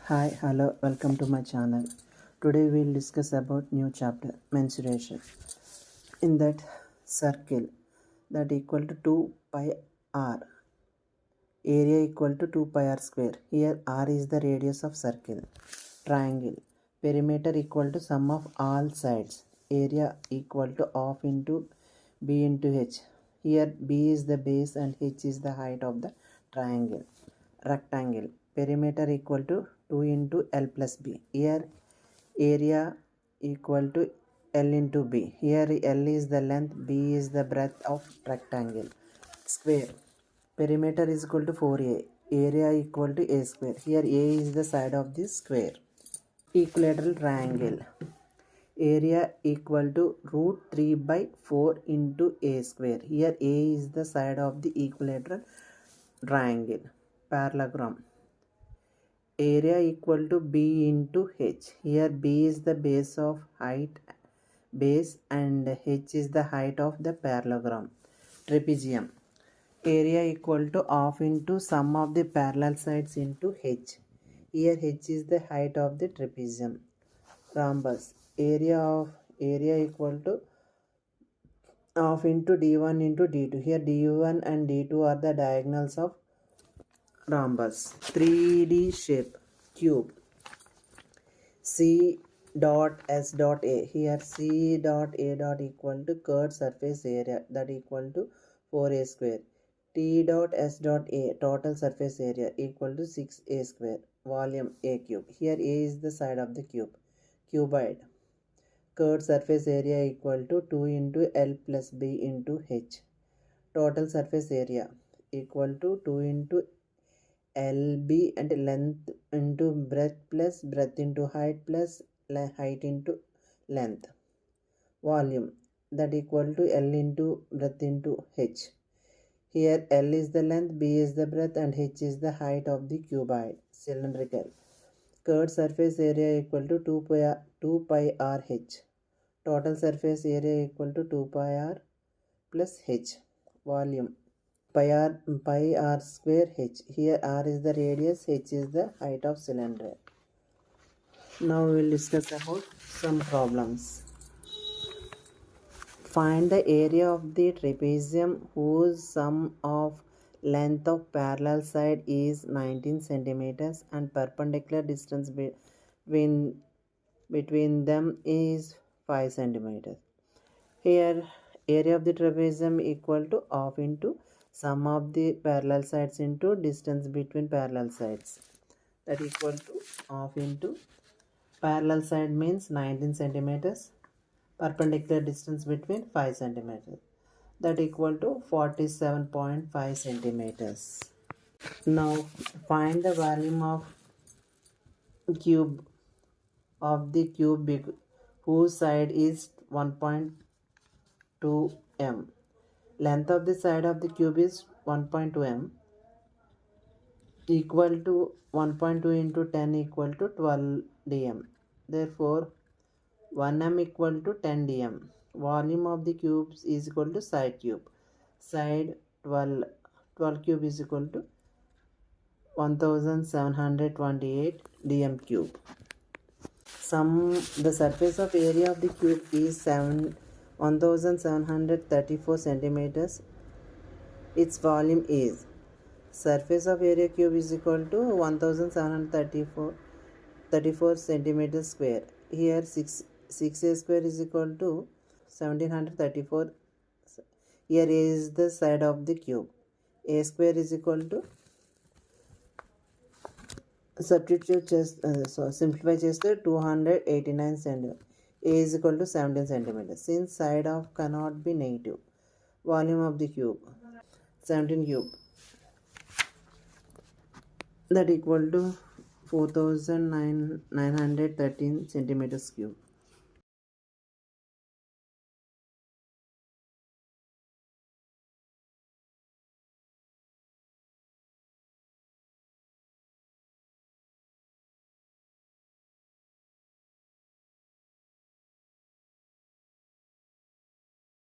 Hi, hello, welcome to my channel. Today we'll discuss about new chapter mensuration. In that circle that equal to 2 pi r, area equal to 2 pi r square. Here r is the radius of circle. Triangle, perimeter equal to sum of all sides. Area equal to half into b into h. Here b is the base and h is the height of the triangle. Rectangle, perimeter equal to 2 into L plus B. Here area equal to L into B. Here L is the length, B is the breadth of rectangle. Square, perimeter is equal to 4A. Area equal to A square. Here A is the side of this square. Equilateral triangle, area equal to root 3 by 4 into A square. Here A is the side of the equilateral triangle. Parallelogram, area equal to B into H. Here B is the base of base and H is the height of the parallelogram. Trapezium, area equal to half into sum of the parallel sides into H. Here H is the height of the trapezium. Rhombus, area equal to half into D1 into D2. Here D1 and D2 are the diagonals of rhombus. 3D shape, cube. C dot S dot A. Here C dot A dot equal to curved surface area that equal to 4A square. T dot S dot A total surface area equal to 6A square. Volume A cube. Here A is the side of the cube. Cuboid, curved surface area equal to 2 into L plus B into H. Total surface area equal to 2 into LB and length into breadth plus breadth into height plus height into length. Volume that equal to L into breadth into H. Here L is the length, B is the breadth and H is the height of the cuboid. Cylindrical, curved surface area equal to 2 pi r H. Total surface area equal to 2 pi r plus H. Volume pi r square H. Here r is the radius, H is the height of cylinder. Now we will discuss about some problems. Find the area of the trapezium whose sum of length of parallel side is 19 centimeters and perpendicular distance between them is 5 centimeters. Here area of the trapezium equal to half into sum of the parallel sides into distance between parallel sides, that equal to half into parallel side means 19 centimeters, perpendicular distance between 5 centimeters, that equal to 47.5 centimeters. Now find the volume of cube of the cube whose side is 1.2 m. Length of the side of the cube is 1.2 m equal to 1.2 into 10 equal to 12 dm. Therefore 1 m equal to 10 dm. Volume of the cubes is equal to side cube. Side 12 cube is equal to 1728 dm cube. The surface of area of the cube is 1734 centimeters. Its volume is surface of area cube is equal to 1734 centimeters square. Here 6a square is equal to 1734. Here a is the side of the cube. A square is equal to simplify cheste 289 centimeters. A is equal to 17 centimeters. Since side of cannot be negative, volume of the cube 17 cube, that equal to 4913 centimeters cube.